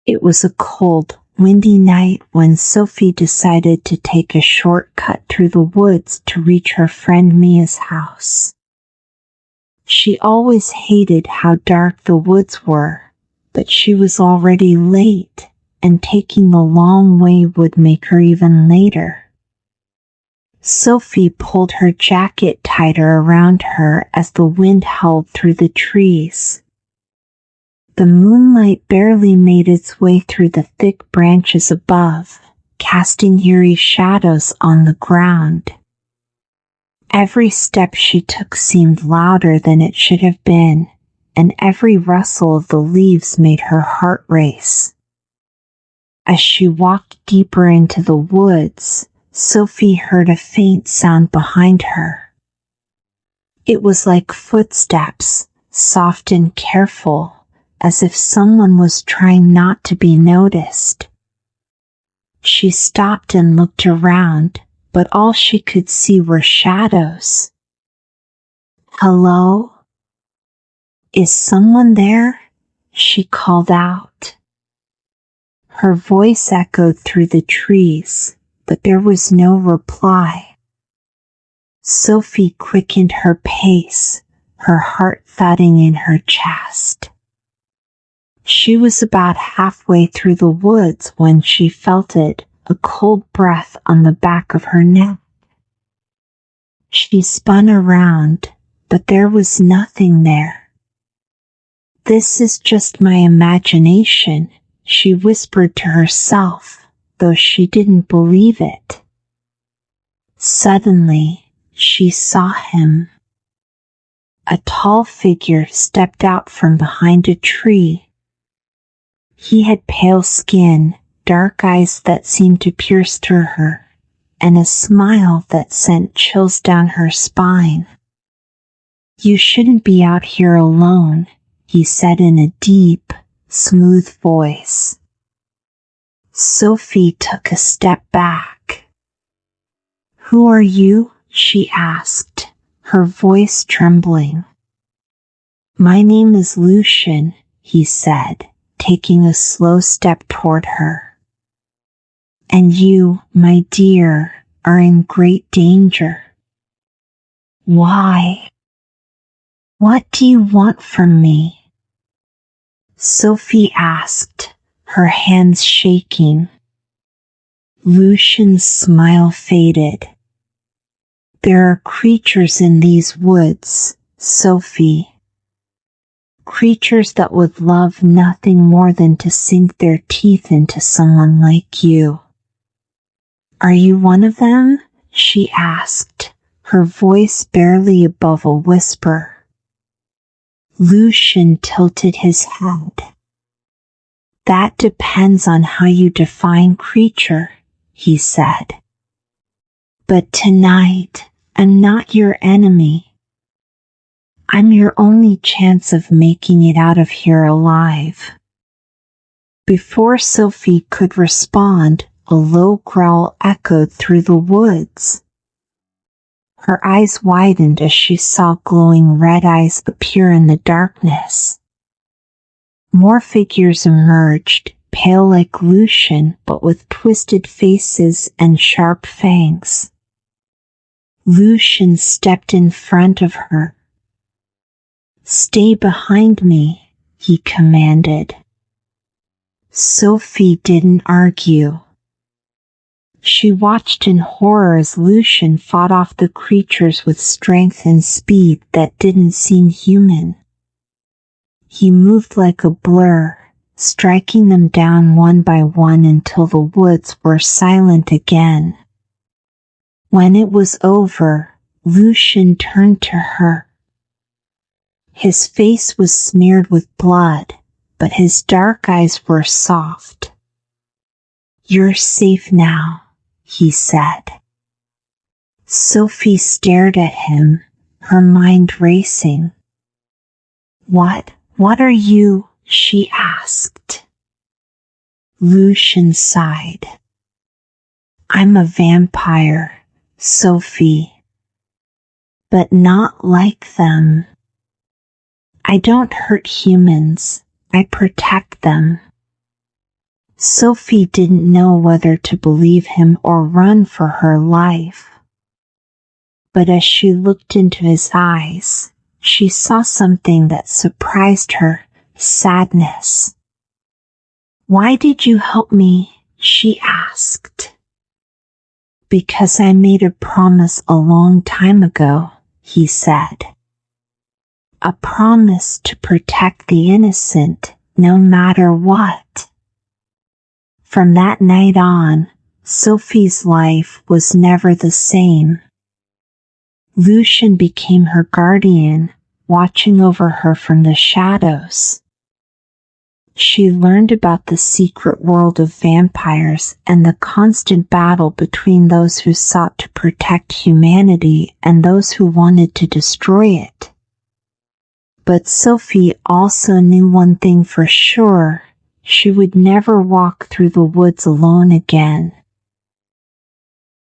It was a cold, windy night when Sophie decided to take a shortcut through the woods to reach her friend Mia's house. She always hated how dark the woods were, but she was already late, and taking the long way would make her even later. Sophie pulled her jacket tighter around her as the wind howled through the trees. The moonlight barely made its way through the thick branches above, casting eerie shadows on the ground. Every step she took seemed louder than it should have been, and every rustle of the leaves made her heart race. As she walked deeper into the woods, Sophie heard a faint sound behind her. It was like footsteps, soft and careful, as if someone was trying not to be noticed. She stopped and looked around, but all she could see were shadows. "Hello? Is someone there?" she called out. Her voice echoed through the trees, but there was no reply. Sophie quickened her pace, her heart thudding in her chest. She was about halfway through the woods when she felt it, a cold breath on the back of her neck. She spun around, but there was nothing there. "This is just my imagination," she whispered to herself, though she didn't believe it. Suddenly, she saw him. A tall figure stepped out from behind a tree. He had pale skin, dark eyes that seemed to pierce through her, and a smile that sent chills down her spine. "You shouldn't be out here alone," he said in a deep, smooth voice. Sophie took a step back. "Who are you?" she asked, her voice trembling. "My name is Lucian," he said, taking a slow step toward her. "And you, my dear, are in great danger." "Why? What do you want from me?" Sophie asked, her hands shaking. Lucian's smile faded. "There are creatures in these woods, Sophie. Creatures that would love nothing more than to sink their teeth into someone like you." "Are you one of them?" she asked, her voice barely above a whisper. Lucian tilted his head. "That depends on how you define creature," he said. "But tonight, I'm not your enemy. I'm your only chance of making it out of here alive." Before Sophie could respond, a low growl echoed through the woods. Her eyes widened as she saw glowing red eyes appear in the darkness. More figures emerged, pale like Lucian, but with twisted faces and sharp fangs. Lucian stepped in front of her. "Stay behind me," he commanded. Sophie didn't argue. She watched in horror as Lucian fought off the creatures with strength and speed that didn't seem human. He moved like a blur, striking them down one by one until the woods were silent again. When it was over, Lucian turned to her. His face was smeared with blood, but his dark eyes were soft. "You're safe now," he said. Sophie stared at him, her mind racing. What are you?" she asked. Lucian sighed. "I'm a vampire, Sophie. But not like them. I don't hurt humans, I protect them." Sophie didn't know whether to believe him or run for her life. But as she looked into his eyes, she saw something that surprised her: sadness. "Why did you help me?" she asked. "Because I made a promise a long time ago," he said. "A promise to protect the innocent, no matter what." From that night on, Sophie's life was never the same. Lucian became her guardian, watching over her from the shadows. She learned about the secret world of vampires and the constant battle between those who sought to protect humanity and those who wanted to destroy it. But Sophie also knew one thing for sure: she would never walk through the woods alone again.